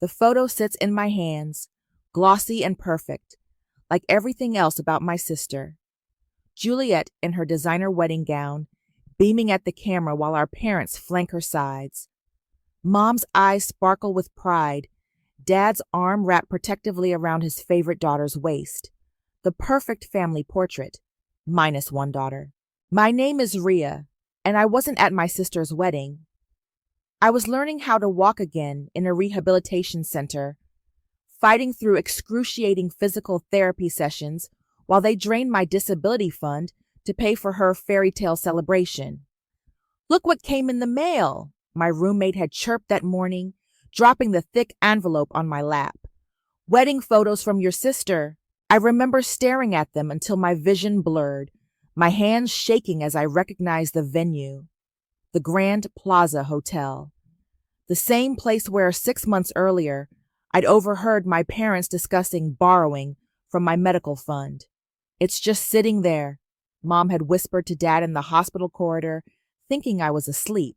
The photo sits in my hands, glossy and perfect, like everything else about my sister. Juliet in her designer wedding gown, beaming at the camera while our parents flank her sides. Mom's eyes sparkle with pride, Dad's arm wrapped protectively around his favorite daughter's waist. The perfect family portrait, minus one daughter. My name is Rhea, and I wasn't at my sister's wedding. I was learning how to walk again in a rehabilitation center, fighting through excruciating physical therapy sessions while they drained my disability fund to pay for her fairy tale celebration. Look what came in the mail, my roommate had chirped that morning, dropping the thick envelope on my lap. Wedding photos from your sister. I remember staring at them until my vision blurred, my hands shaking as I recognized the venue. The Grand Plaza Hotel. The same place where 6 months earlier, I'd overheard my parents discussing borrowing from my medical fund. It's just sitting there, Mom had whispered to Dad in the hospital corridor, thinking I was asleep.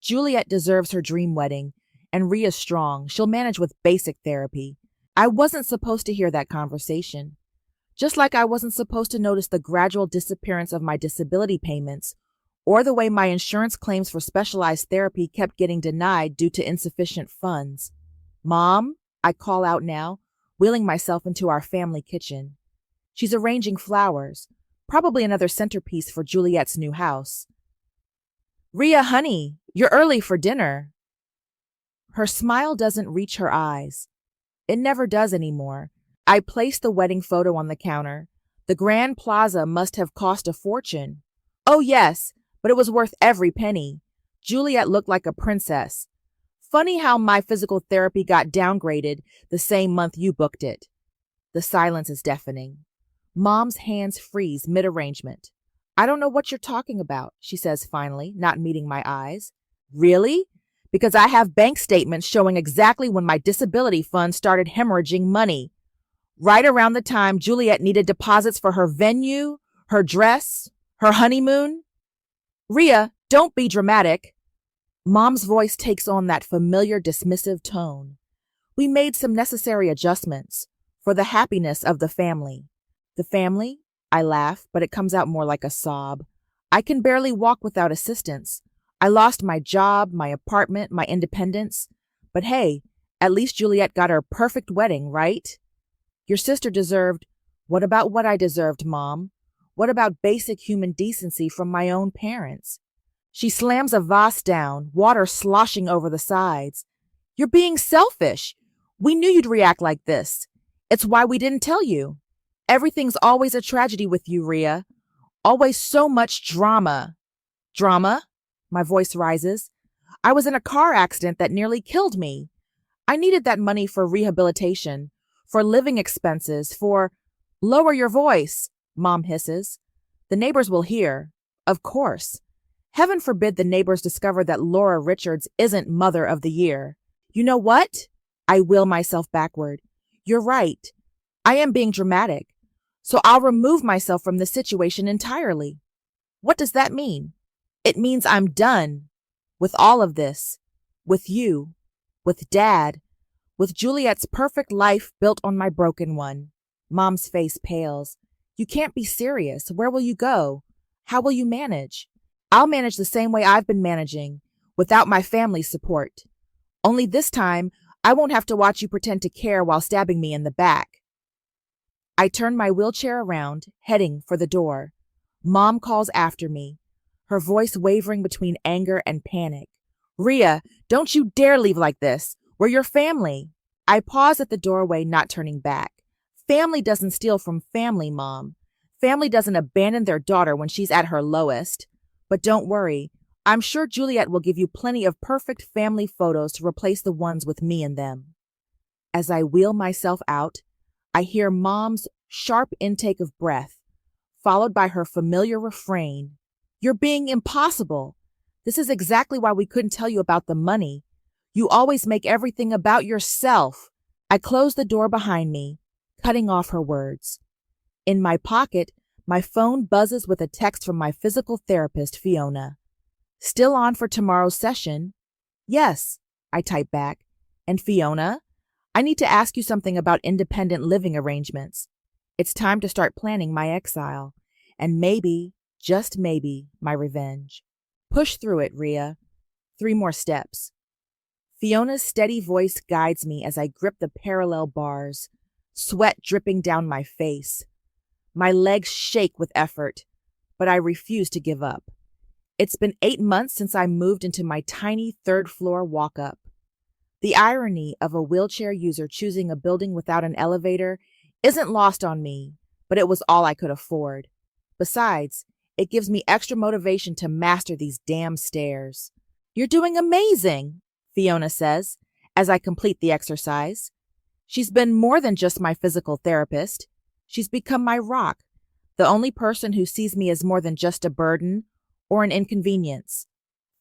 Juliet deserves her dream wedding, and Rhea's strong. She'll manage with basic therapy. I wasn't supposed to hear that conversation. Just like I wasn't supposed to notice the gradual disappearance of my disability payments, or the way my insurance claims for specialized therapy kept getting denied due to insufficient funds. Mom, I call out now, wheeling myself into our family kitchen. She's arranging flowers, probably another centerpiece for Juliet's new house. Rhea, honey, you're early for dinner. Her smile doesn't reach her eyes. It never does anymore. I placed the wedding photo on the counter. The Grand Plaza must have cost a fortune. Oh yes, but it was worth every penny. Juliet looked like a princess. Funny how my physical therapy got downgraded the same month you booked it. The silence is deafening. Mom's hands freeze mid-arrangement. I don't know what you're talking about, she says finally, not meeting my eyes. Really? Because I have bank statements showing exactly when my disability fund started hemorrhaging money. Right around the time Juliet needed deposits for her venue, her dress, her honeymoon. Rhea, don't be dramatic. Mom's voice takes on that familiar dismissive tone. We made some necessary adjustments for the happiness of the family. The family? I laugh, but it comes out more like a sob. I can barely walk without assistance. I lost my job, my apartment, my independence. But hey, at least Juliet got her perfect wedding, right? Your sister deserved... What about what I deserved, Mom? What about basic human decency from my own parents? She slams a vase down, water sloshing over the sides. You're being selfish. We knew you'd react like this. It's why we didn't tell you. Everything's always a tragedy with you, Rhea. Always so much drama. Drama? My voice rises. I was in a car accident that nearly killed me. I needed that money for rehabilitation, for living expenses, for... Lower your voice, Mom hisses. The neighbors will hear. Of course. Heaven forbid the neighbors discover that Laura Richards isn't Mother of the Year. You know what? I will myself backward. You're right. I am being dramatic. So I'll remove myself from the situation entirely. What does that mean? It means I'm done with all of this, with you, with Dad, with Juliet's perfect life built on my broken one. Mom's face pales. You can't be serious. Where will you go? How will you manage? I'll manage the same way I've been managing, without my family's support. Only this time, I won't have to watch you pretend to care while stabbing me in the back. I turn my wheelchair around, heading for the door. Mom calls after me, her voice wavering between anger and panic. Rhea, don't you dare leave like this. We're your family. I pause at the doorway, not turning back. Family doesn't steal from family, Mom. Family doesn't abandon their daughter when she's at her lowest. But don't worry. I'm sure Juliet will give you plenty of perfect family photos to replace the ones with me in them. As I wheel myself out, I hear Mom's sharp intake of breath, followed by her familiar refrain. You're being impossible. This is exactly why we couldn't tell you about the money. You always make everything about yourself. I close the door behind me, cutting off her words. In my pocket, my phone buzzes with a text from my physical therapist, Fiona. Still on for tomorrow's session? Yes, I type back. And Fiona? I need to ask you something about independent living arrangements. It's time to start planning my exile, and maybe, just maybe, my revenge. Push through it, Rhea. 3 more steps. Fiona's steady voice guides me as I grip the parallel bars, sweat dripping down my face. My legs shake with effort, but I refuse to give up. It's been 8 months since I moved into my tiny 3rd-floor walk-up. The irony of a wheelchair user choosing a building without an elevator isn't lost on me, but it was all I could afford. Besides, it gives me extra motivation to master these damn stairs. You're doing amazing, Fiona says, as I complete the exercise. She's been more than just my physical therapist. She's become my rock, the only person who sees me as more than just a burden or an inconvenience.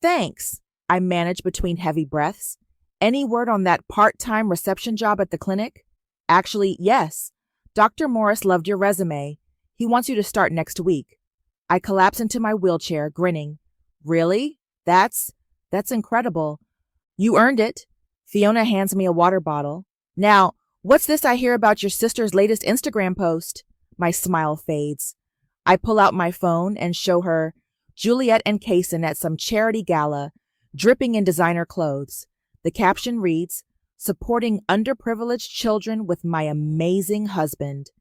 Thanks, I manage between heavy breaths. Any word on that part-time reception job at the clinic? Actually, yes. Dr. Morris loved your resume. He wants you to start next week. I collapse into my wheelchair, grinning. Really? That's incredible. You earned it. Fiona hands me a water bottle. Now, what's this I hear about your sister's latest Instagram post? My smile fades. I pull out my phone and show her Juliet and Kaysen at some charity gala, dripping in designer clothes. The caption reads, "Supporting underprivileged children with my amazing husband.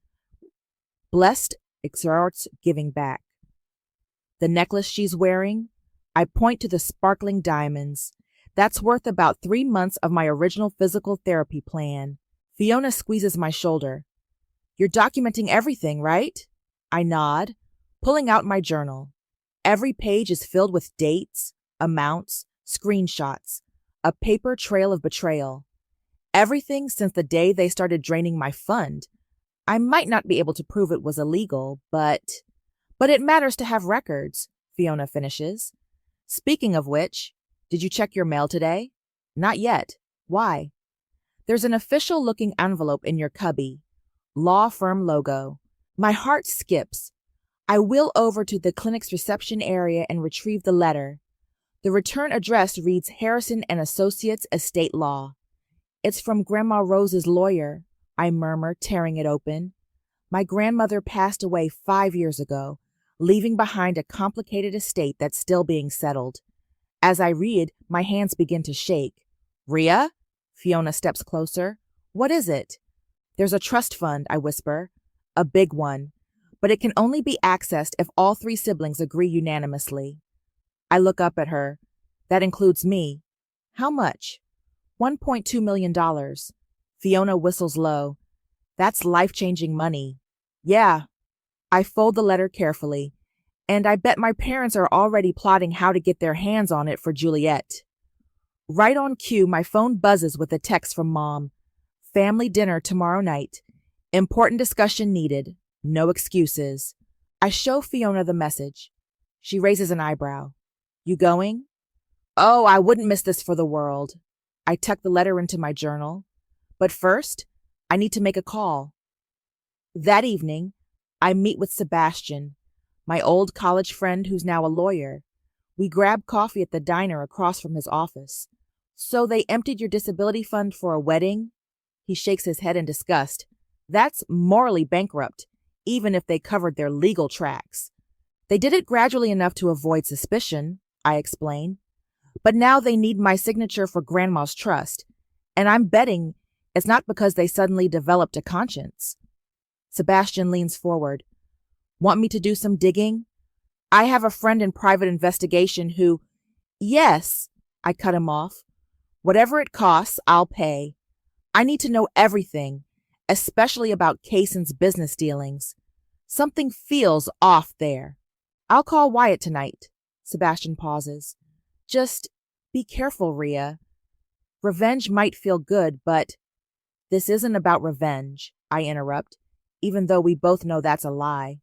Blessed exerts giving back." The necklace she's wearing? I point to the sparkling diamonds. That's worth about 3 months of my original physical therapy plan. Fiona squeezes my shoulder. You're documenting everything, right? I nod, pulling out my journal. Every page is filled with dates, amounts, screenshots, a paper trail of betrayal. Everything since the day they started draining my fund. I might not be able to prove it was illegal, but it matters to have records, Fiona finishes. Speaking of which, did you check your mail today? Not yet. Why? There's an official-looking envelope in your cubby. Law firm logo. My heart skips. I wheel over to the clinic's reception area and retrieve the letter. The return address reads Harrison and Associates Estate Law. It's from Grandma Rose's lawyer, I murmur, tearing it open. My grandmother passed away 5 years ago, leaving behind a complicated estate that's still being settled. As I read, my hands begin to shake. Rhea? Fiona steps closer. What is it? There's a trust fund, I whisper. A big one. But it can only be accessed if all 3 siblings agree unanimously. I look up at her. That includes me. How much? $1.2 million. Fiona whistles low. That's life-changing money. Yeah. I fold the letter carefully, and I bet my parents are already plotting how to get their hands on it for Juliet. Right on cue, my phone buzzes with a text from Mom. Family dinner tomorrow night. Important discussion needed. No excuses. I show Fiona the message. She raises an eyebrow. You going? Oh, I wouldn't miss this for the world. I tuck the letter into my journal. But first, I need to make a call. That evening, I meet with Sebastian, my old college friend who's now a lawyer. We grab coffee at the diner across from his office. So they emptied your disability fund for a wedding? He shakes his head in disgust. That's morally bankrupt, even if they covered their legal tracks. They did it gradually enough to avoid suspicion, I explain. But now they need my signature for Grandma's trust, and I'm betting it's not because they suddenly developed a conscience. Sebastian leans forward. Want me to do some digging? I have a friend in private investigation who... Yes, I cut him off. Whatever it costs, I'll pay. I need to know everything, especially about Kaysen's business dealings. Something feels off there. I'll call Wyatt tonight. Sebastian pauses. Just be careful, Rhea. Revenge might feel good, but this isn't about revenge, I interrupt, even though we both know that's a lie.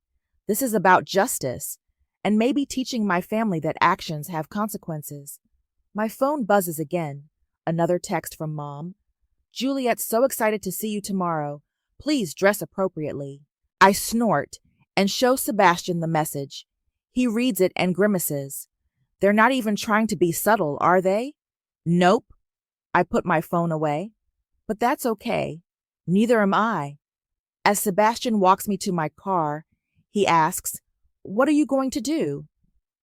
This is about justice, and maybe teaching my family that actions have consequences. My phone buzzes again. Another text from Mom. Juliet's so excited to see you tomorrow. Please dress appropriately. I snort and show Sebastian the message. He reads it and grimaces. They're not even trying to be subtle, are they? Nope. I put my phone away. But that's okay. Neither am I. As Sebastian walks me to my car, he asks, "What are you going to do?"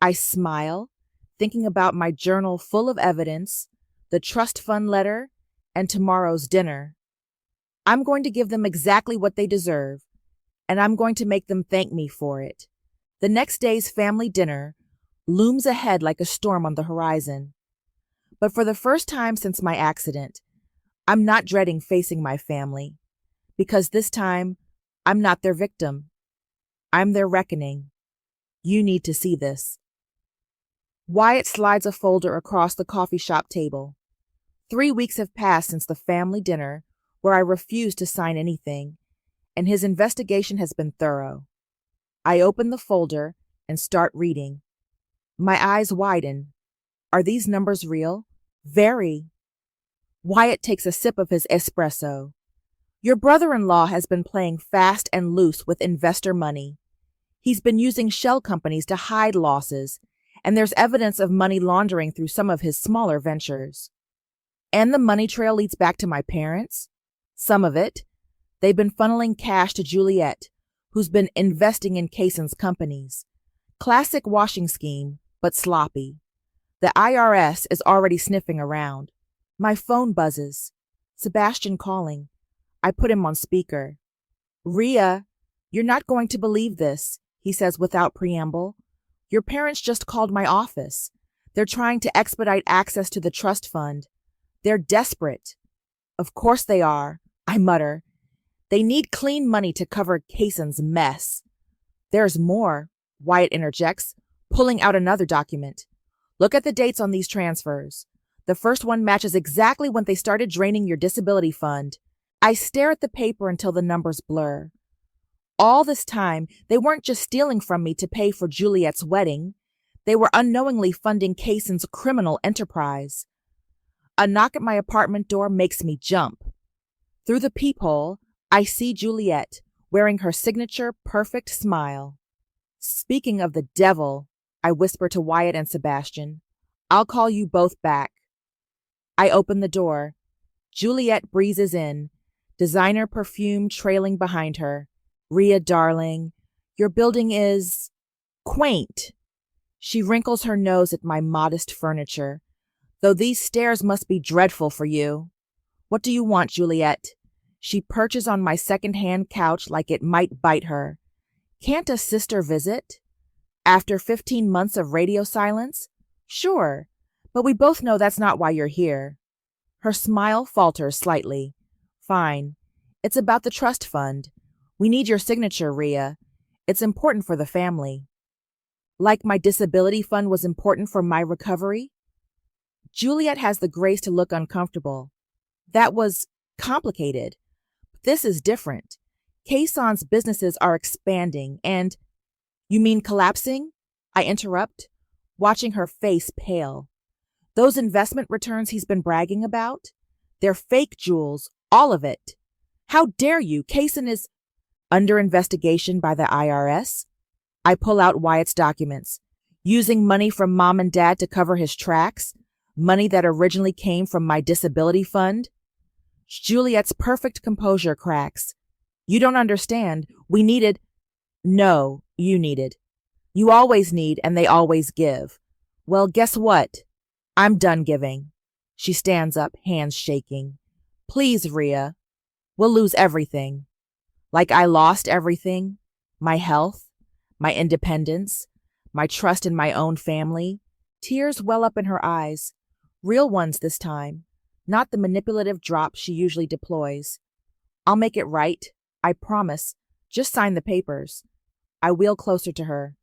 I smile, thinking about my journal full of evidence, the trust fund letter, and tomorrow's dinner. I'm going to give them exactly what they deserve, and I'm going to make them thank me for it. The next day's family dinner looms ahead like a storm on the horizon. But for the first time since my accident, I'm not dreading facing my family, because this time, I'm not their victim. I'm their reckoning. You need to see this. Wyatt slides a folder across the coffee shop table. 3 weeks have passed since the family dinner, where I refused to sign anything, and his investigation has been thorough. I open the folder and start reading. My eyes widen. Are these numbers real? Very. Wyatt takes a sip of his espresso. Your brother-in-law has been playing fast and loose with investor money. He's been using shell companies to hide losses, and there's evidence of money laundering through some of his smaller ventures. And the money trail leads back to my parents? Some of it. They've been funneling cash to Juliet, who's been investing in Kaysen's companies. Classic washing scheme, but sloppy. The IRS is already sniffing around. My phone buzzes. Sebastian calling. I put him on speaker. "Rhea, you're not going to believe this," he says without preamble. "Your parents just called my office. They're trying to expedite access to the trust fund. They're desperate." "Of course they are," I mutter. "They need clean money to cover Kaysen's mess." "There's more," Wyatt interjects, pulling out another document. "Look at the dates on these transfers. The first one matches exactly when they started draining your disability fund." I stare at the paper until the numbers blur. All this time, they weren't just stealing from me to pay for Juliet's wedding. They were unknowingly funding Kaysen's criminal enterprise. A knock at my apartment door makes me jump. Through the peephole, I see Juliet, wearing her signature perfect smile. "Speaking of the devil," I whisper to Wyatt and Sebastian, "I'll call you both back." I open the door. Juliet breezes in, designer perfume trailing behind her. "Rhea, darling, your building is quaint." She wrinkles her nose at my modest furniture. "Though these stairs must be dreadful for you." "What do you want, Juliet?" She perches on my second-hand couch like it might bite her. "Can't a sister visit?" "After 15 months of radio silence? Sure, but we both know that's not why you're here." Her smile falters slightly. "Fine. It's about the trust fund. We need your signature, Rhea. It's important for the family." "Like my disability fund was important for my recovery?" Juliet has the grace to look uncomfortable. "That was complicated. This is different. Kaysen's businesses are expanding and—" "You mean collapsing?" I interrupt, watching her face pale. "Those investment returns he's been bragging about? They're fake, Jules, all of it. How dare you? Kaysen is under investigation by the IRS." I pull out Wyatt's documents. "Using money from Mom and Dad to cover his tracks? Money that originally came from my disability fund?" Juliet's perfect composure cracks. "You don't understand. We needed—" "No, you needed. You always need, and they always give. Well, guess what? I'm done giving." She stands up, hands shaking. "Please, Rhea. We'll lose everything. Like I lost everything. My health, my independence, my trust in my own family." Tears well up in her eyes. Real ones this time, not the manipulative drop she usually deploys. "I'll make it right. I promise. Just sign the papers." I wheel closer to her.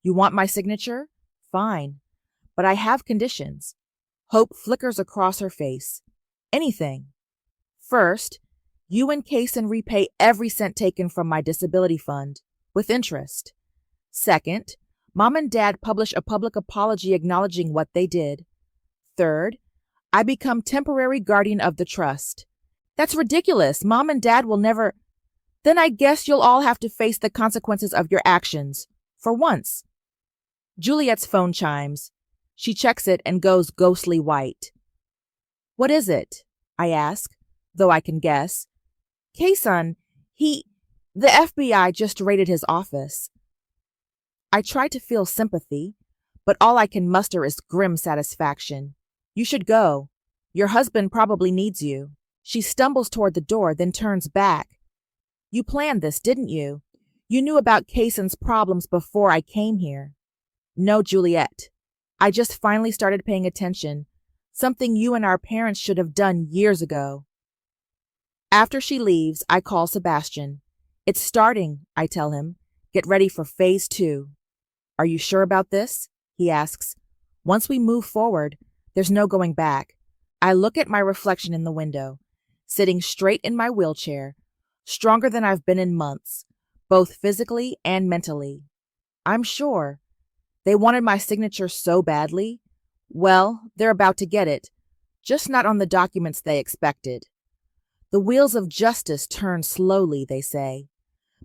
"You want my signature? Fine. But I have conditions." Hope flickers across her face. "Anything. First, you and Kaysen repay every cent taken from my disability fund, with interest. Second, Mom and Dad publish a public apology acknowledging what they did. Third, I become temporary guardian of the trust." "That's ridiculous. Mom and Dad will never—" "Then I guess you'll all have to face the consequences of your actions. For once." Juliet's phone chimes. She checks it and goes ghostly white. "What is it?" I ask. though I can guess. Kason, the FBI just raided his office. I try to feel sympathy, but all I can muster is grim satisfaction. You should go. Your husband probably needs you. She stumbles toward the door, then turns back. You planned this, didn't you? You knew about Kason's problems before I came here. No, Juliet. I just finally started paying attention, something you and our parents should have done years ago. After she leaves, I call Sebastian. It's starting, I tell him. Get ready for phase 2. Are you sure about this? He asks. Once we move forward, there's no going back. I look at my reflection in the window, sitting straight in my wheelchair, stronger than I've been in months, both physically and mentally. I'm sure. They wanted my signature so badly. Well, they're about to get it, just not on the documents they expected. The wheels of justice turn slowly, they say.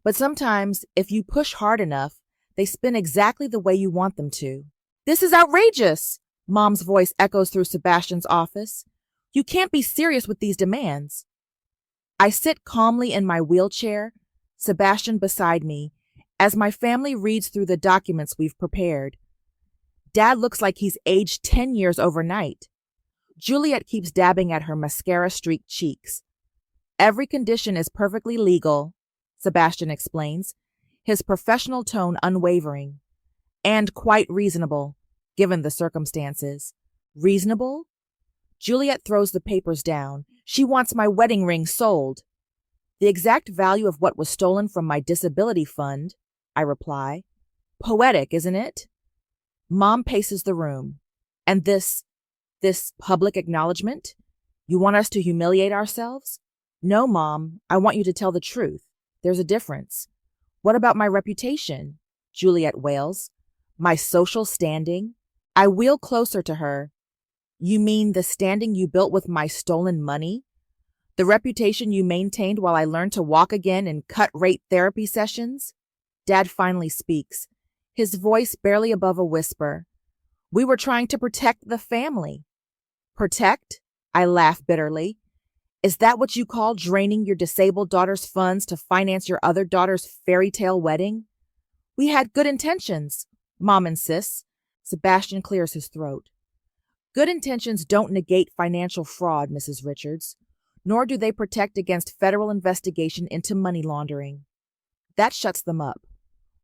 But sometimes, if you push hard enough, they spin exactly the way you want them to. This is outrageous! Mom's voice echoes through Sebastian's office. You can't be serious with these demands. I sit calmly in my wheelchair, Sebastian beside me, as my family reads through the documents we've prepared. Dad looks like he's aged 10 years overnight. Juliet keeps dabbing at her mascara-streaked cheeks. Every condition is perfectly legal, Sebastian explains, his professional tone unwavering. And quite reasonable, given the circumstances. Reasonable? Juliet throws the papers down. She wants my wedding ring sold. The exact value of what was stolen from my disability fund, I reply. Poetic, isn't it? Mom paces the room. And this public acknowledgement? You want us to humiliate ourselves? No, Mom, I want you to tell the truth. There's a difference. What about my reputation? Juliet wails. My social standing? I wheel closer to her. You mean the standing you built with my stolen money? The reputation you maintained while I learned to walk again in cut-rate therapy sessions? Dad finally speaks, his voice barely above a whisper. We were trying to protect the family. Protect? I laugh bitterly. Is that what you call draining your disabled daughter's funds to finance your other daughter's fairy tale wedding? We had good intentions, Mom insists. Sebastian clears his throat. Good intentions don't negate financial fraud, Mrs. Richards, nor do they protect against federal investigation into money laundering. That shuts them up.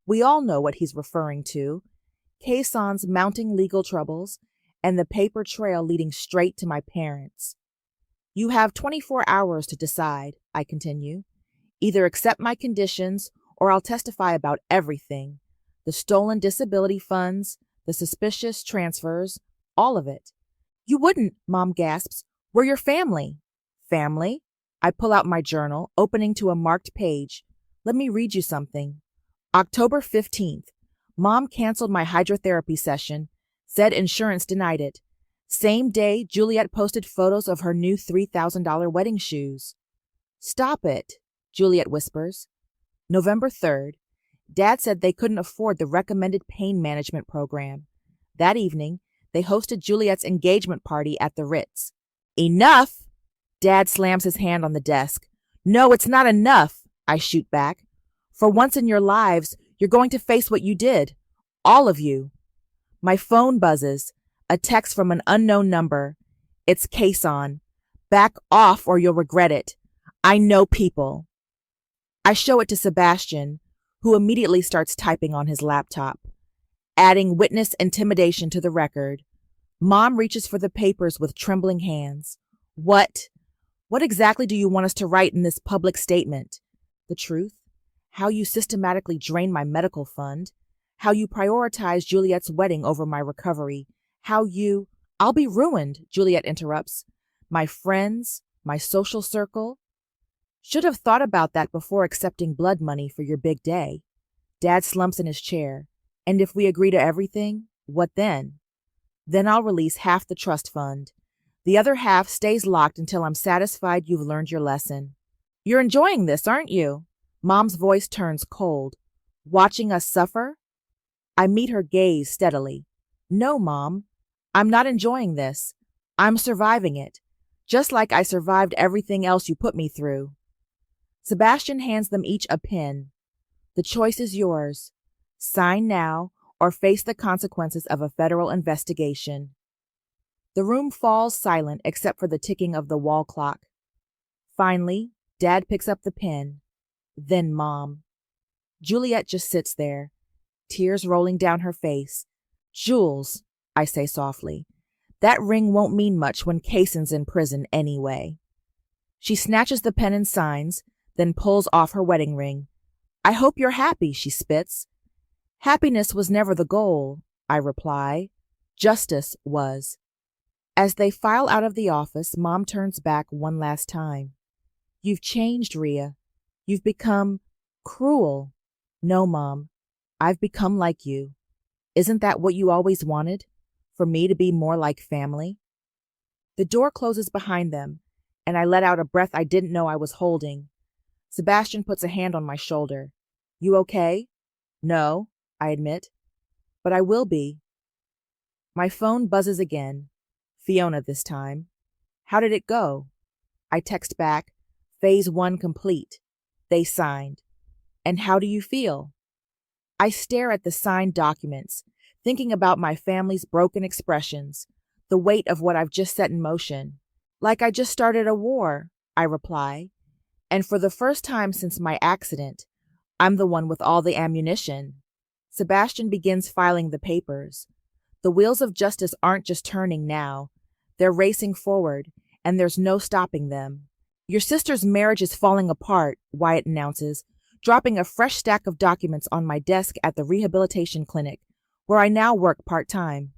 We all know what he's referring to. Kason's mounting legal troubles and the paper trail leading straight to my parents. You have 24 hours to decide, I continue. Either accept my conditions or I'll testify about everything. The stolen disability funds, the suspicious transfers, all of it. You wouldn't, Mom gasps. We're your family. Family? I pull out my journal, opening to a marked page. Let me read you something. October 15th. Mom canceled my hydrotherapy session, said insurance denied it. Same day, Juliet posted photos of her new $3,000 wedding shoes. Stop it, Juliet whispers. November 3rd. Dad said they couldn't afford the recommended pain management program. That evening, they hosted Juliet's engagement party at the Ritz. Enough! Dad slams his hand on the desk. No, it's not enough, I shoot back. For once in your lives, you're going to face what you did. All of you. My phone buzzes. A text from an unknown number. It's Kason. Back off or you'll regret it. I know people. I show it to Sebastian, who immediately starts typing on his laptop, adding witness intimidation to the record. Mom reaches for the papers with trembling hands. What exactly do you want us to write in this public statement? The truth? How you systematically drained my medical fund? How you prioritized Juliet's wedding over my recovery? How you— I'll be ruined, Juliet interrupts. My friends, my social circle. Should have thought about that before accepting blood money for your big day. Dad slumps in his chair. And if we agree to everything, what then? Then I'll release half the trust fund. The other half stays locked until I'm satisfied you've learned your lesson. You're enjoying this, aren't you? Mom's voice turns cold. Watching us suffer? I meet her gaze steadily. No, Mom. I'm not enjoying this. I'm surviving it. Just like I survived everything else you put me through. Sebastian hands them each a pen. The choice is yours. Sign now or face the consequences of a federal investigation. The room falls silent except for the ticking of the wall clock. Finally, Dad picks up the pen. Then Mom. Juliet just sits there, tears rolling down her face. Jules, I say softly, that ring won't mean much when Kaysen's in prison anyway. She snatches the pen and signs, then pulls off her wedding ring. I hope you're happy, she spits. Happiness was never the goal, I reply. Justice was. As they file out of the office, Mom turns back one last time. You've changed, Rhea. You've become cruel. No, Mom. I've become like you. Isn't that what you always wanted? For me to be more like family? The door closes behind them, and I let out a breath I didn't know I was holding. Sebastian puts a hand on my shoulder. You okay? No, I admit. But I will be. My phone buzzes again. Fiona this time. How did it go? I text back. Phase 1 complete. They signed. And how do you feel? I stare at the signed documents, thinking about my family's broken expressions, the weight of what I've just set in motion. Like I just started a war, I reply. And for the first time since my accident, I'm the one with all the ammunition. Sebastian begins filing the papers. The wheels of justice aren't just turning now. They're racing forward, and there's no stopping them. Your sister's marriage is falling apart, Wyatt announces, dropping a fresh stack of documents on my desk at the rehabilitation clinic, where I now work part-time.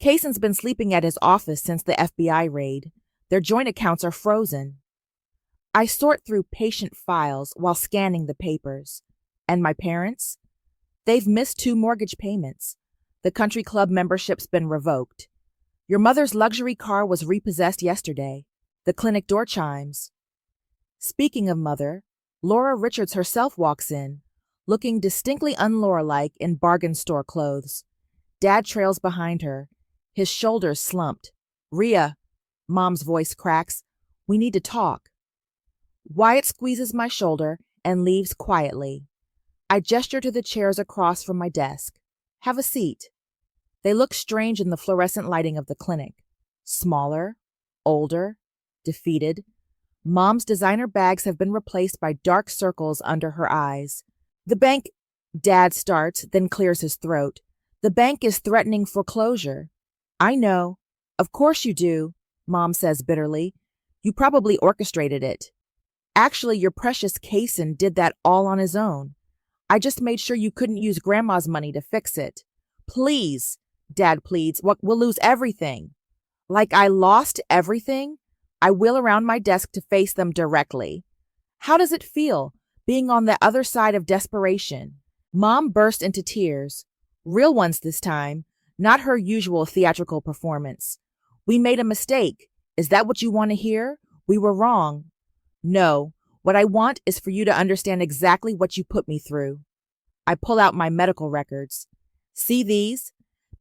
Kaysen's been sleeping at his office since the FBI raid. Their joint accounts are frozen. I sort through patient files while scanning the papers. And my parents? They've missed 2 mortgage payments. The country club membership's been revoked. Your mother's luxury car was repossessed yesterday. The clinic door chimes. Speaking of mother, Laura Richards herself walks in, looking distinctly un-Laura-like in bargain store clothes. Dad trails behind her, his shoulders slumped. Rhea, Mom's voice cracks. We need to talk. Wyatt squeezes my shoulder and leaves quietly. I gesture to the chairs across from my desk. Have a seat. They look strange in the fluorescent lighting of the clinic. Smaller, older, defeated. Mom's designer bags have been replaced by dark circles under her eyes. The bank, Dad starts, then clears his throat. The bank is threatening foreclosure. I know. Of course you do, Mom says bitterly. You probably orchestrated it. Actually, your precious Kaysen did that all on his own. I just made sure you couldn't use Grandma's money to fix it. Please, Dad pleads, we'll lose everything. Like I lost everything? I wheel around my desk to face them directly. How does it feel, being on the other side of desperation? Mom burst into tears. Real ones this time, not her usual theatrical performance. We made a mistake. Is that what you want to hear? We were wrong. No, what I want is for you to understand exactly what you put me through. I pull out my medical records. See these?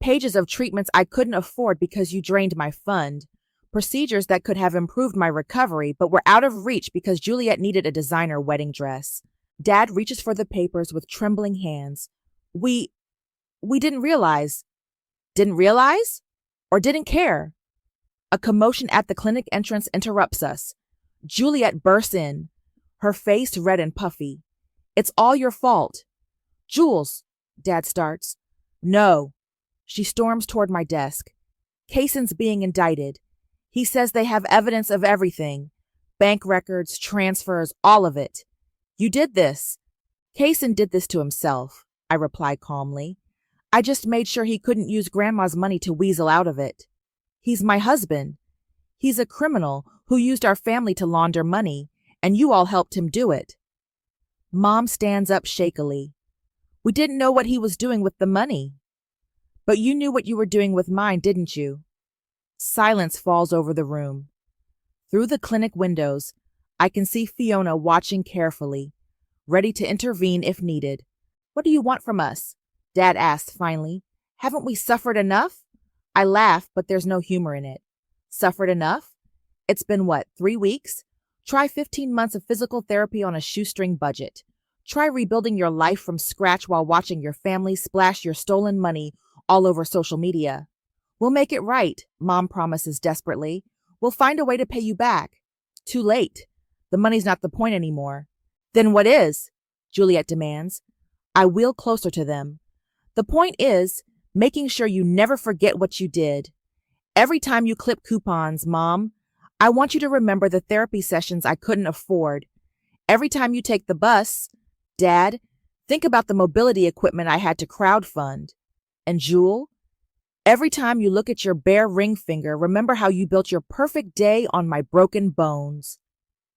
Pages of treatments I couldn't afford because you drained my fund. Procedures that could have improved my recovery but were out of reach because Juliet needed a designer wedding dress. Dad reaches for the papers with trembling hands. We didn't realize. Didn't realize? Or didn't care? A commotion at the clinic entrance interrupts us. Juliet bursts in, her face red and puffy. It's all your fault. Jules, Dad starts. No. She storms toward my desk. Kaysen's being indicted. He says they have evidence of everything. Bank records, transfers, all of it. You did this. Kaysen did this to himself, I reply calmly. I just made sure he couldn't use Grandma's money to weasel out of it. He's my husband. He's a criminal who used our family to launder money, and you all helped him do it. Mom stands up shakily. We didn't know what he was doing with the money. But you knew what you were doing with mine, didn't you? Silence falls over the room. Through the clinic windows, I can see Fiona watching carefully, ready to intervene if needed. What do you want from us? Dad asks finally. Haven't we suffered enough? I laugh, but there's no humor in it. Suffered enough? It's been what, 3 weeks? Try 15 months of physical therapy on a shoestring budget. Try rebuilding your life from scratch while watching your family splash your stolen money all over social media. We'll make it right, Mom promises desperately. We'll find a way to pay you back. Too late. The money's not the point anymore. Then what is? Juliet demands. I wheel closer to them. The point is making sure you never forget what you did. Every time you clip coupons, Mom, I want you to remember the therapy sessions I couldn't afford. Every time you take the bus, Dad, think about the mobility equipment I had to crowdfund. And Jewel, every time you look at your bare ring finger, remember how you built your perfect day on my broken bones.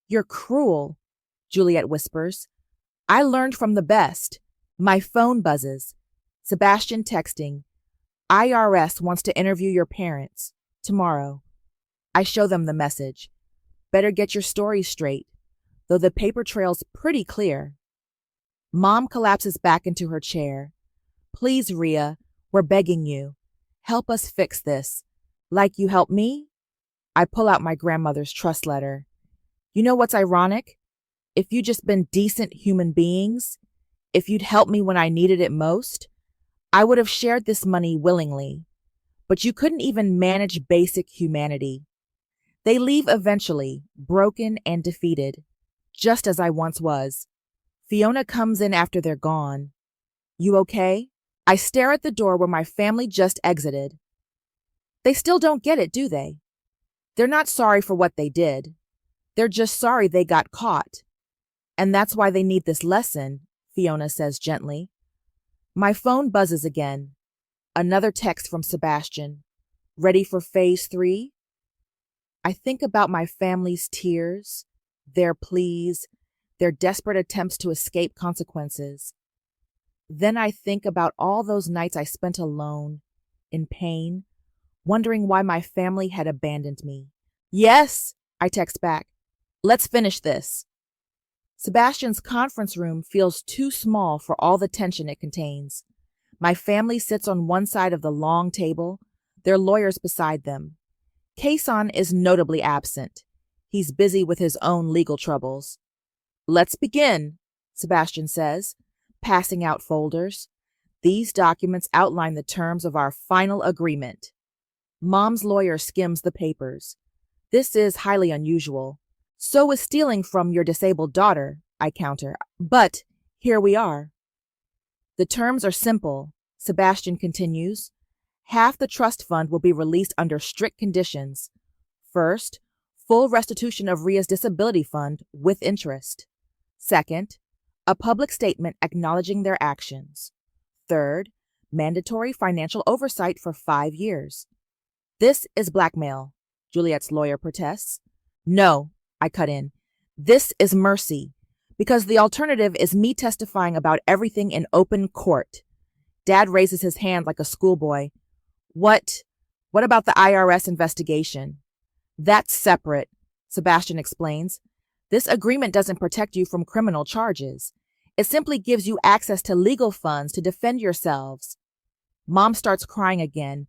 You're cruel, Juliet whispers. I learned from the best. My phone buzzes. Sebastian texting. IRS wants to interview your parents. Tomorrow. I show them the message. Better get your story straight, though the paper trail's pretty clear. Mom collapses back into her chair. Please, Rhea, we're begging you. Help us fix this. Like you helped me? I pull out my grandmother's trust letter. You know what's ironic? If you'd just been decent human beings, if you'd helped me when I needed it most, I would have shared this money willingly. But you couldn't even manage basic humanity. They leave eventually, broken and defeated, just as I once was. Fiona comes in after they're gone. You okay? I stare at the door where my family just exited. They still don't get it, do they? They're not sorry for what they did. They're just sorry they got caught. And that's why they need this lesson, Fiona says gently. My phone buzzes again. Another text from Sebastian. Ready for phase 3? I think about my family's tears, their pleas, their desperate attempts to escape consequences. Then I think about all those nights I spent alone, in pain, wondering why my family had abandoned me. Yes, I text back. Let's finish this. Sebastian's conference room feels too small for all the tension it contains. My family sits on one side of the long table, their lawyers beside them. Kason is notably absent. He's busy with his own legal troubles. Let's begin, Sebastian says, passing out folders. These documents outline the terms of our final agreement. Mom's lawyer skims the papers. This is highly unusual. So is stealing from your disabled daughter, I counter. But here we are. The terms are simple, Sebastian continues. Half the trust fund will be released under strict conditions. First, full restitution of Rhea's disability fund with interest. Second, a public statement acknowledging their actions. Third, mandatory financial oversight for 5 years. This is blackmail, Juliet's lawyer protests. No, I cut in. This is mercy, because the alternative is me testifying about everything in open court. Dad raises his hand like a schoolboy. What about the IRS investigation? That's separate, Sebastian explains. This agreement doesn't protect you from criminal charges. It simply gives you access to legal funds to defend yourselves. Mom starts crying again.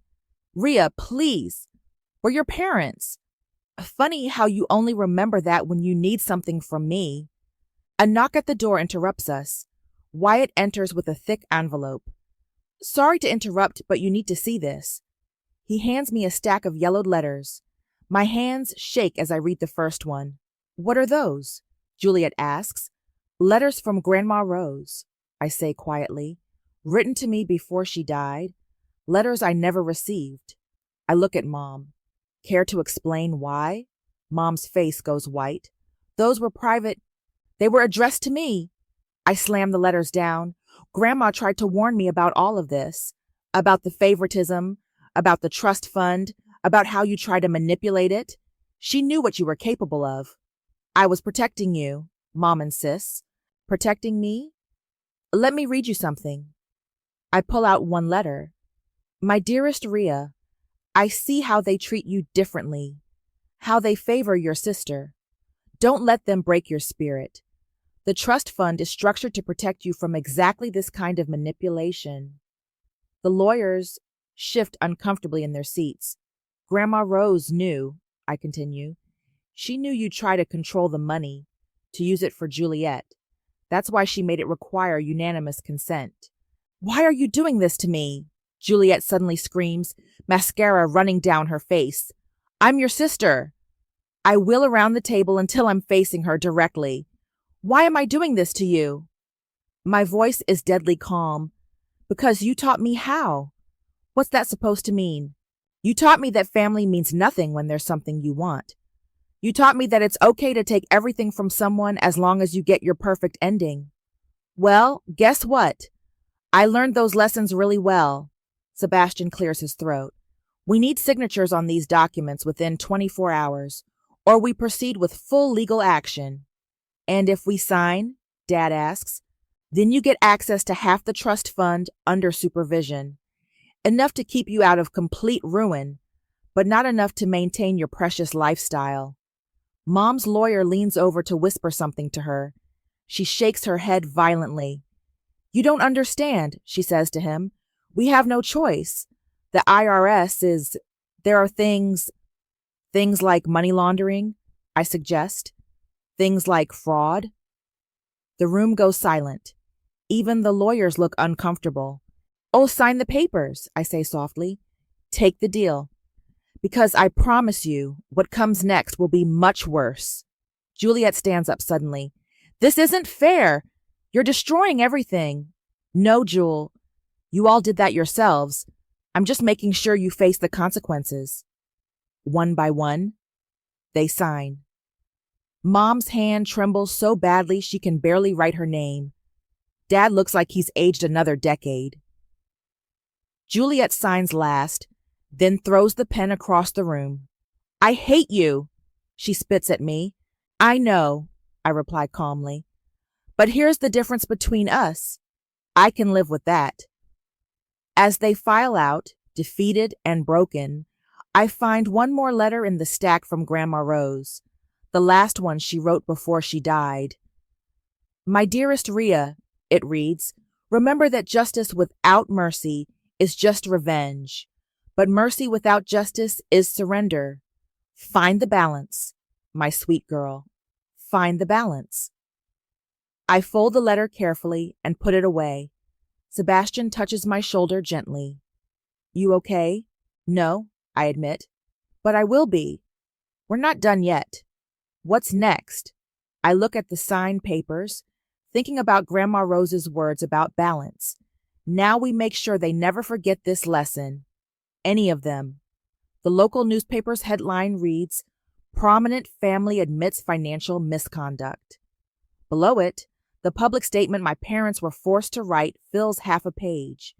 Rhea, please. We're your parents. Funny how you only remember that when you need something from me. A knock at the door interrupts us. Wyatt enters with a thick envelope. Sorry to interrupt, but you need to see this. He hands me a stack of yellowed letters. My hands shake as I read the first one. What are those? Juliet asks. Letters from Grandma Rose, I say quietly. Written to me before she died. Letters I never received. I look at Mom. Care to explain why? Mom's face goes white. Those were private. They were addressed to me. I slam the letters down. Grandma tried to warn me about all of this. About the favoritism, about the trust fund, about how you try to manipulate it. She knew what you were capable of. I was protecting you, Mom insists. Protecting me? Let me read you something. I pull out one letter. My dearest Rhea, I see how they treat you differently, how they favor your sister. Don't let them break your spirit. The trust fund is structured to protect you from exactly this kind of manipulation. The lawyers shift uncomfortably in their seats. Grandma Rose knew, I continue. She knew you'd try to control the money, to use it for Juliet. That's why she made it require unanimous consent. Why are you doing this to me? Juliet suddenly screams, mascara running down her face. I'm your sister. I wheel around the table until I'm facing her directly. Why am I doing this to you? My voice is deadly calm. Because you taught me how. What's that supposed to mean? You taught me that family means nothing when there's something you want. You taught me that it's okay to take everything from someone as long as you get your perfect ending. Well, guess what? I learned those lessons really well. Sebastian clears his throat. We need signatures on these documents within 24 hours, or we proceed with full legal action. And if we sign, Dad asks, then you get access to half the trust fund under supervision. Enough to keep you out of complete ruin, but not enough to maintain your precious lifestyle. Mom's lawyer leans over to whisper something to her. She shakes her head violently. You don't understand, she says to him. We have no choice. The IRS is... There are things like money laundering, I suggest. Things like fraud. The room goes silent. Even the lawyers look uncomfortable. Oh, sign the papers, I say softly. Take the deal. Because I promise you, what comes next will be much worse. Juliet stands up suddenly. This isn't fair. You're destroying everything. No, Jewel. You all did that yourselves. I'm just making sure you face the consequences. One by one, they sign. Mom's hand trembles so badly she can barely write her name. Dad looks like he's aged another decade. Juliet signs last, then throws the pen across the room. I hate you, she spits at me. I know, I reply calmly. But here's the difference between us. I can live with that. As they file out, defeated and broken, I find one more letter in the stack from Grandma Rose, the last one she wrote before she died. My dearest Rhea, it reads, remember that justice without mercy is just revenge, but mercy without justice is surrender. Find the balance, my sweet girl. Find the balance. I fold the letter carefully and put it away. Sebastian touches my shoulder gently. You okay? No, I admit. But I will be. We're not done yet. What's next? I look at the signed papers, thinking about Grandma Rose's words about balance. Now we make sure they never forget this lesson. Any of them. The local newspaper's headline reads, Prominent Family Admits Financial Misconduct. Below it, the public statement my parents were forced to write fills half a page.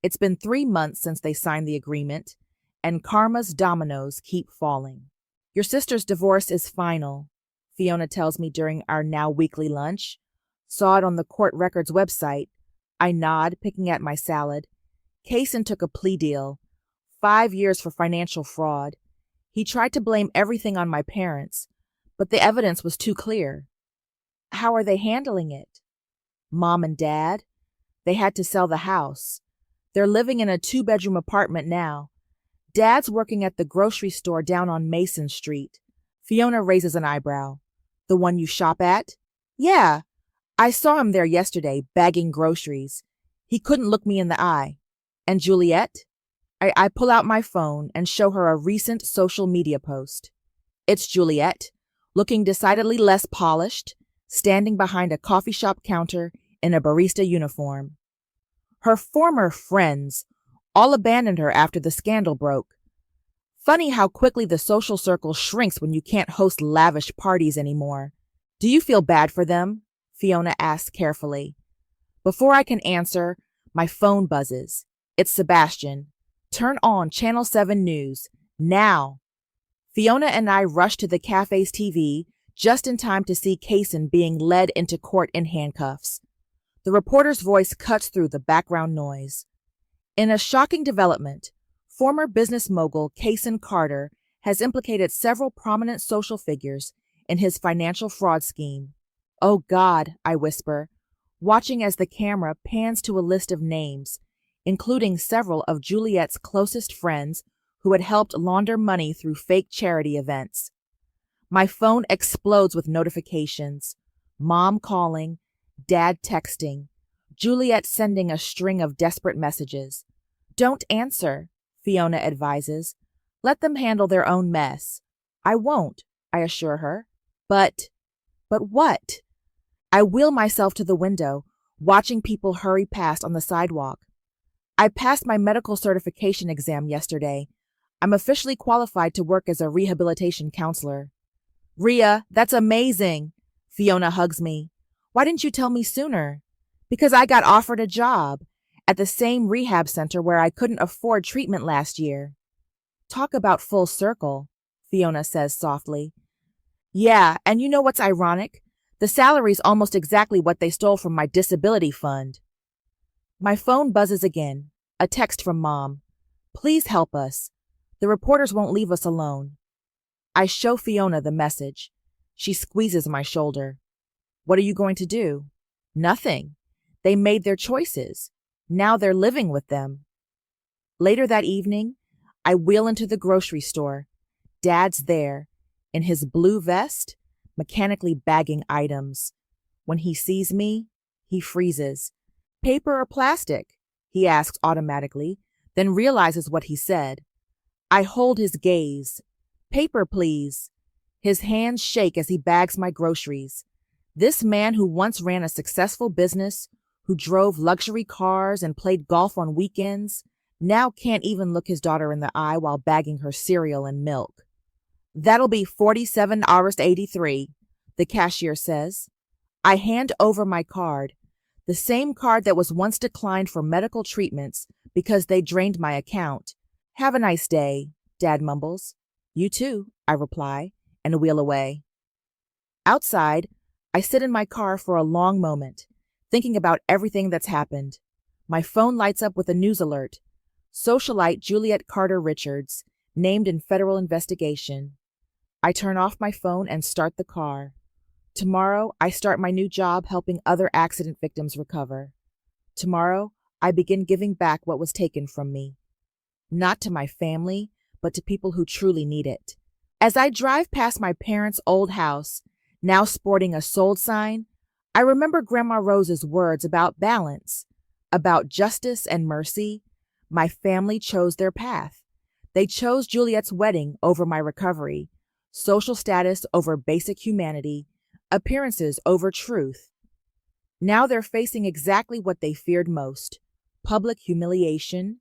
It's been 3 months since they signed the agreement, and karma's dominoes keep falling. Your sister's divorce is final, Fiona tells me during our now weekly lunch. Saw it on the court records website. I nod, picking at my salad. Kaysen took a plea deal. 5 years for financial fraud. He tried to blame everything on my parents, but the evidence was too clear. How are they handling it? Mom and Dad? They had to sell the house. They're living in a 2-bedroom apartment now. Dad's working at the grocery store down on Mason Street. Fiona raises an eyebrow. The one you shop at? Yeah. I saw him there yesterday, bagging groceries. He couldn't look me in the eye. And Juliet? I pull out my phone and show her a recent social media post. It's Juliet, looking decidedly less polished, standing behind a coffee shop counter in a barista uniform. Her former friends all abandoned her after the scandal broke. Funny how quickly the social circle shrinks when you can't host lavish parties anymore. Do you feel bad for them? Fiona asks carefully. Before I can answer, my phone buzzes. It's Sebastian. Turn on Channel 7 News, now. Fiona and I rush to the cafe's TV just in time to see Kaysen being led into court in handcuffs. The reporter's voice cuts through the background noise. In a shocking development, former business mogul Kaysen Carter has implicated several prominent social figures in his financial fraud scheme. Oh God, I whisper, watching as the camera pans to a list of names, including several of Juliet's closest friends who had helped launder money through fake charity events. My phone explodes with notifications. Mom calling, Dad texting, Juliet sending a string of desperate messages. Don't answer, Fiona advises. Let them handle their own mess. I won't, I assure her. But what? I wheel myself to the window, watching people hurry past on the sidewalk. I passed my medical certification exam yesterday. I'm officially qualified to work as a rehabilitation counselor. Rhea, that's amazing. Fiona hugs me. Why didn't you tell me sooner? Because I got offered a job at the same rehab center where I couldn't afford treatment last year. Talk about full circle, Fiona says softly. Yeah, and you know what's ironic? The salary's almost exactly what they stole from my disability fund. My phone buzzes again. A text from Mom. Please help us. The reporters won't leave us alone. I show Fiona the message. She squeezes my shoulder. What are you going to do? Nothing. They made their choices. Now they're living with them. Later that evening, I wheel into the grocery store. Dad's there, in his blue vest, mechanically bagging items. When he sees me, he freezes. Paper or plastic? He asks automatically, then realizes what he said. I hold his gaze. Paper, please. His hands shake as he bags my groceries. This man who once ran a successful business, who drove luxury cars and played golf on weekends, now can't even look his daughter in the eye while bagging her cereal and milk. That'll be $47.83, the cashier says. I hand over my card, the same card that was once declined for medical treatments because they drained my account. Have a nice day, Dad mumbles. You too, I reply, and wheel away. Outside, I sit in my car for a long moment, thinking about everything that's happened. My phone lights up with a news alert. Socialite Juliet Carter Richards, named in federal investigation. I turn off my phone and start the car. Tomorrow, I start my new job helping other accident victims recover. Tomorrow, I begin giving back what was taken from me. Not to my family, but to people who truly need it. As I drive past my parents' old house, now sporting a sold sign, I remember Grandma Rose's words about balance, about justice and mercy. My family chose their path. They chose Juliet's wedding over my recovery, social status over basic humanity, appearances over truth. Now they're facing exactly what they feared most: public humiliation,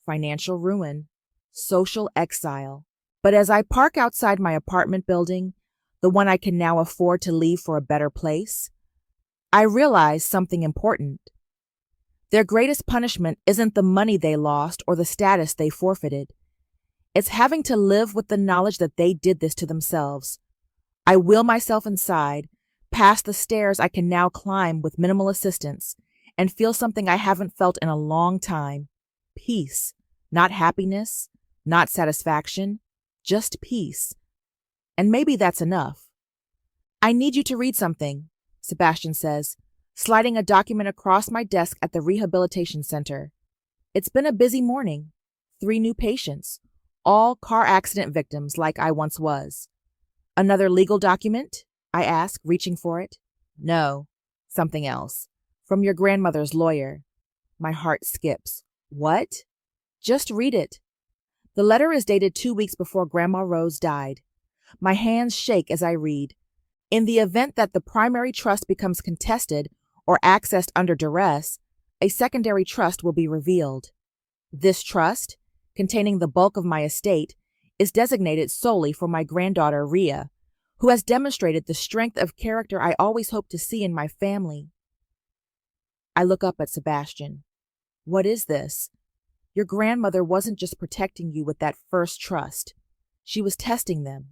financial ruin, social exile. But as I park outside my apartment building, the one I can now afford to leave for a better place, I realize something important. Their greatest punishment isn't the money they lost or the status they forfeited. It's having to live with the knowledge that they did this to themselves. I wheel myself inside, past the stairs I can now climb with minimal assistance, and feel something I haven't felt in a long time. Peace. Not happiness, not satisfaction, just peace. And maybe that's enough. I need you to read something, Sebastian says, sliding a document across my desk at the rehabilitation center. It's been a busy morning. 3 new patients, all car accident victims like I once was. Another legal document? I ask, reaching for it. No, something else. From your grandmother's lawyer. My heart skips. What? Just read it. The letter is dated 2 weeks before Grandma Rose died. My hands shake as I read. In the event that the primary trust becomes contested or accessed under duress, a secondary trust will be revealed. This trust, containing the bulk of my estate, is designated solely for my granddaughter Rhea, who has demonstrated the strength of character I always hoped to see in my family. I look up at Sebastian. What is this? Your grandmother wasn't just protecting you with that first trust. She was testing them,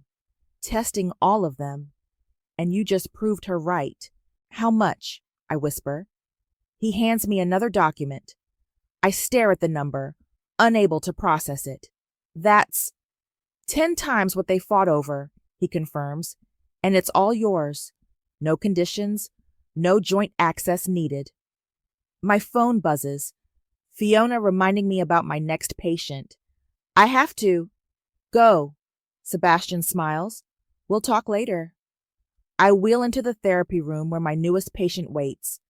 testing all of them. And you just proved her right. How much? I whisper. He hands me another document. I stare at the number, unable to process it. That's 10 times what they fought over, he confirms, and it's all yours. No conditions, no joint access needed. My phone buzzes. Fiona reminding me about my next patient. I have to go. Sebastian smiles. We'll talk later. I wheel into the therapy room where my newest patient waits.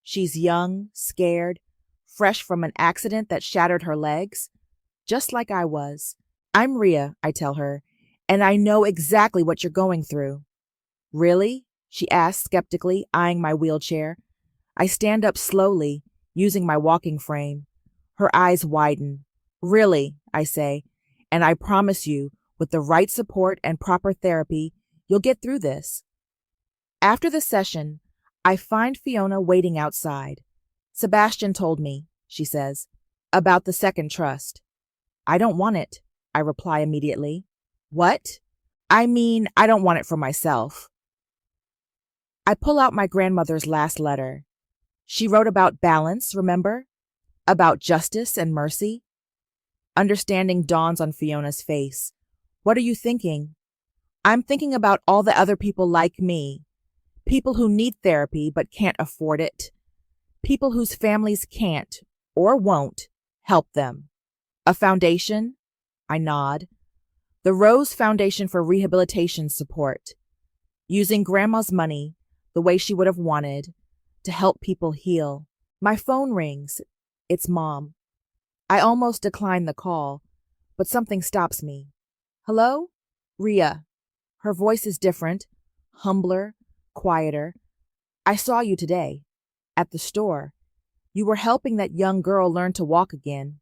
She's young, scared, fresh from an accident that shattered her legs, just like I was. I'm Rhea, I tell her, and I know exactly what you're going through. Really? She asks skeptically, eyeing my wheelchair. I stand up slowly, using my walking frame. Her eyes widen. Really, I say, and I promise you, with the right support and proper therapy, you'll get through this. After the session, I find Fiona waiting outside. Sebastian told me, she says, about the second trust. I don't want it, I reply immediately. What? I mean, I don't want it for myself. I pull out my grandmother's last letter. She wrote about balance, remember? About justice and mercy. Understanding dawns on Fiona's face. What are you thinking? I'm thinking about all the other people like me. People who need therapy but can't afford it. People whose families can't, or won't, help them. A foundation? I nod. The Rose Foundation for Rehabilitation Support. Using Grandma's money, the way she would have wanted, to help people heal. My phone rings. It's Mom. I almost decline the call, but something stops me. Hello? Rhea. Her voice is different, humbler, quieter. I saw you today, at the store. You were helping that young girl learn to walk again.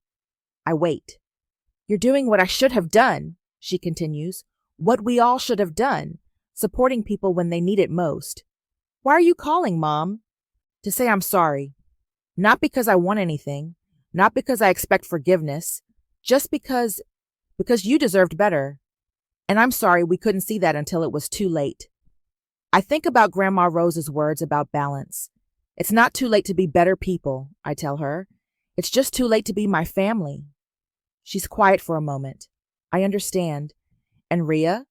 I wait. You're doing what I should have done, she continues. What we all should have done, supporting people when they need it most. Why are you calling, Mom? To say I'm sorry. Not because I want anything, not because I expect forgiveness, just because you deserved better. And I'm sorry we couldn't see that until it was too late. I think about Grandma Rose's words about balance. It's not too late to be better people, I tell her. It's just too late to be my family. She's quiet for a moment. I understand. And Rhea,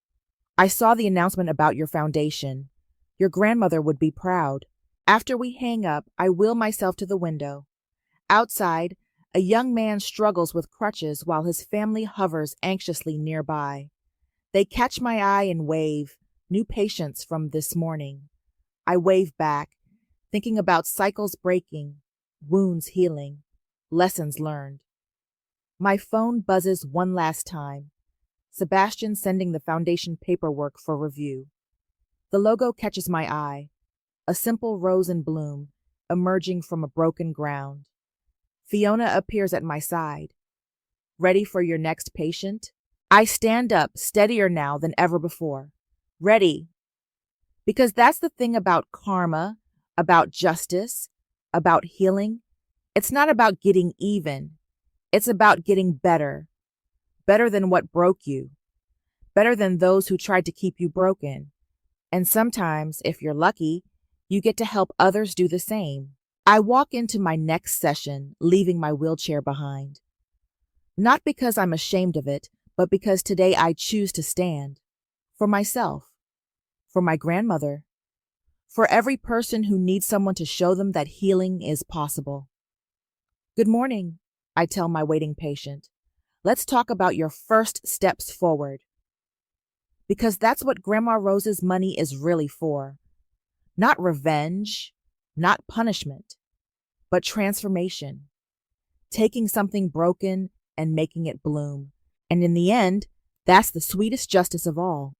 I saw the announcement about your foundation. Your grandmother would be proud. After we hang up, I wheel myself to the window. Outside, a young man struggles with crutches while his family hovers anxiously nearby. They catch my eye and wave, new patients from this morning. I wave back, thinking about cycles breaking, wounds healing, lessons learned. My phone buzzes one last time. Sebastian sending the foundation paperwork for review. The logo catches my eye, a simple rose in bloom, emerging from a broken ground. Fiona appears at my side. Ready for your next patient? I stand up, steadier now than ever before. Ready. Because that's the thing about karma, about justice, about healing. It's not about getting even. It's about getting better. Better than what broke you. Better than those who tried to keep you broken. And sometimes, if you're lucky, you get to help others do the same. I walk into my next session, leaving my wheelchair behind. Not because I'm ashamed of it, but because today I choose to stand. For myself. For my grandmother. For every person who needs someone to show them that healing is possible. Good morning, I tell my waiting patient. Let's talk about your first steps forward. Because that's what Grandma Rose's money is really for. Not revenge, not punishment, but transformation. Taking something broken and making it bloom. And in the end, that's the sweetest justice of all.